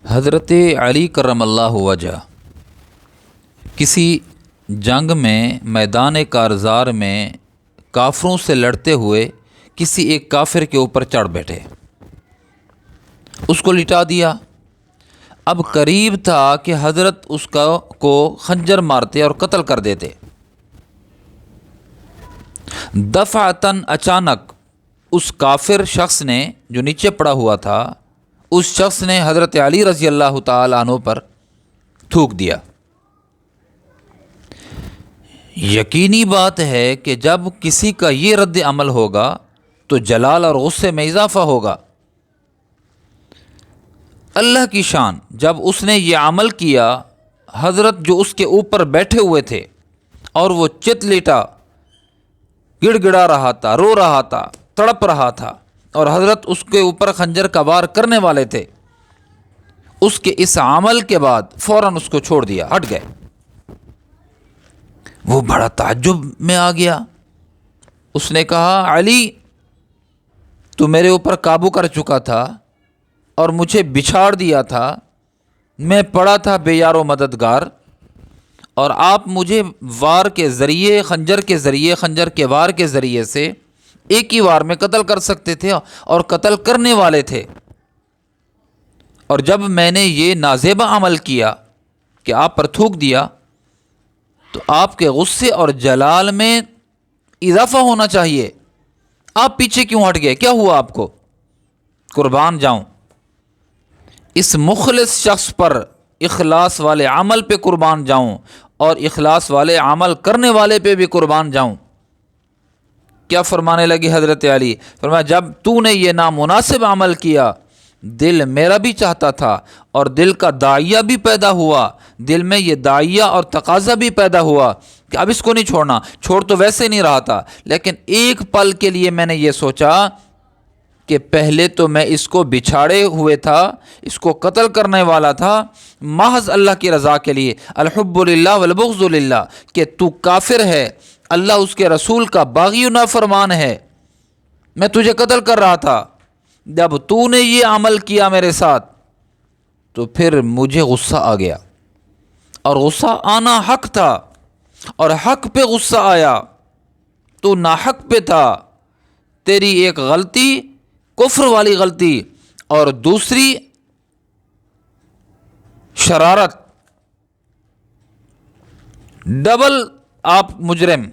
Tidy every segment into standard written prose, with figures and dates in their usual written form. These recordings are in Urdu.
حضرت علی کرم اللہ وجہ کسی جنگ میں میدان کارزار میں کافروں سے لڑتے ہوئے کسی ایک کافر کے اوپر چڑھ بیٹھے، اس کو لٹا دیا۔ اب قریب تھا کہ حضرت اس کو خنجر مارتے اور قتل کر دیتے۔ دفعتاً اچانک اس کافر شخص نے جو نیچے پڑا ہوا تھا، اس شخص نے حضرت علی رضی اللہ تعالیٰ عنہ پر تھوک دیا۔ یقینی بات ہے کہ جب کسی کا یہ رد عمل ہوگا تو جلال اور غصے میں اضافہ ہوگا۔ اللہ کی شان، جب اس نے یہ عمل کیا، حضرت جو اس کے اوپر بیٹھے ہوئے تھے اور وہ چت لیٹا گڑ گڑا رہا تھا، رو رہا تھا، تڑپ رہا تھا، اور حضرت اس کے اوپر خنجر کا وار کرنے والے تھے، اس کے اس عمل کے بعد فوراً اس کو چھوڑ دیا، ہٹ گئے۔ وہ بڑا تعجب میں آ گیا۔ اس نے کہا، علی تو میرے اوپر قابو کر چکا تھا اور مجھے بچھاڑ دیا تھا، میں پڑا تھا بے یار و مددگار، اور آپ مجھے وار کے ذریعے، خنجر کے وار کے ذریعے سے ایک ہی وار میں قتل کر سکتے تھے اور قتل کرنے والے تھے، اور جب میں نے یہ نازیبہ عمل کیا کہ آپ پر تھوک دیا تو آپ کے غصے اور جلال میں اضافہ ہونا چاہیے، آپ پیچھے کیوں ہٹ گئے؟ کیا ہوا آپ کو؟ قربان جاؤں، اس مخلص شخص پر، اخلاص والے عمل پہ قربان جاؤں، اور اخلاص والے عمل کرنے والے پہ بھی قربان جاؤں۔ کیا فرمانے لگے حضرت علی؟ فرمایا، جب تو نے یہ نامناسب عمل کیا، دل میرا بھی چاہتا تھا اور دل کا داعیہ بھی پیدا ہوا، دل میں یہ داعیہ اور تقاضا بھی پیدا ہوا کہ اب اس کو نہیں چھوڑنا، چھوڑ تو ویسے نہیں رہا تھا، لیکن ایک پل کے لیے میں نے یہ سوچا کہ پہلے تو میں اس کو بچھاڑے ہوئے تھا، اس کو قتل کرنے والا تھا محض اللہ کی رضا کے لیے، الحب للہ والبغض للہ، کہ تو کافر ہے، اللہ اس کے رسول کا باغی و نافرمان ہے، میں تجھے قتل کر رہا تھا۔ جب تو نے یہ عمل کیا میرے ساتھ تو پھر مجھے غصہ آ گیا، اور غصہ آنا حق تھا، اور حق پہ غصہ آیا، تو ناحق پہ تھا، تیری ایک غلطی کفر والی غلطی اور دوسری شرارت، ڈبل آپ مجرم۔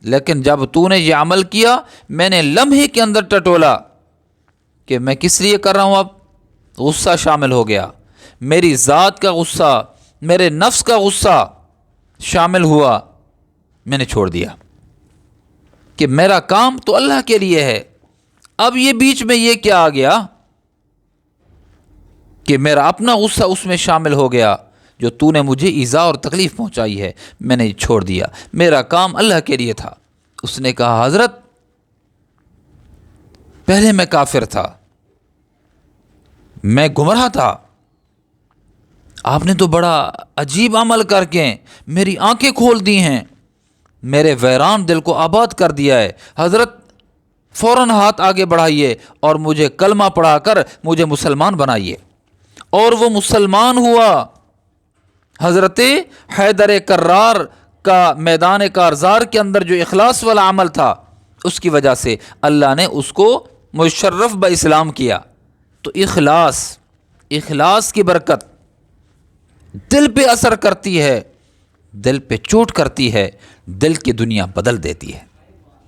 لیکن جب تو نے یہ عمل کیا، میں نے لمحے کے اندر ٹٹولا کہ میں کس لیے کر رہا ہوں، اب غصہ شامل ہو گیا، میری ذات کا غصہ، میرے نفس کا غصہ شامل ہوا، میں نے چھوڑ دیا کہ میرا کام تو اللہ کے لیے ہے۔ اب یہ بیچ میں یہ کیا آ گیا کہ میرا اپنا غصہ اس میں شامل ہو گیا، جو تو نے مجھے ایذا اور تکلیف پہنچائی ہے، میں نے چھوڑ دیا، میرا کام اللہ کے لیے تھا۔ اس نے کہا، حضرت پہلے میں کافر تھا، میں گمراہ تھا، آپ نے تو بڑا عجیب عمل کر کے میری آنکھیں کھول دی ہیں، میرے ویران دل کو آباد کر دیا ہے، حضرت فوراً ہاتھ آگے بڑھائیے اور مجھے کلمہ پڑھا کر مجھے مسلمان بنائیے۔ اور وہ مسلمان ہوا۔ حضرت حیدر کرار کا میدان کارزار کے اندر جو اخلاص والا عمل تھا، اس کی وجہ سے اللہ نے اس کو مشرف باسلام کیا۔ تو اخلاص کی برکت دل پہ اثر کرتی ہے، دل پہ چوٹ کرتی ہے، دل کی دنیا بدل دیتی ہے۔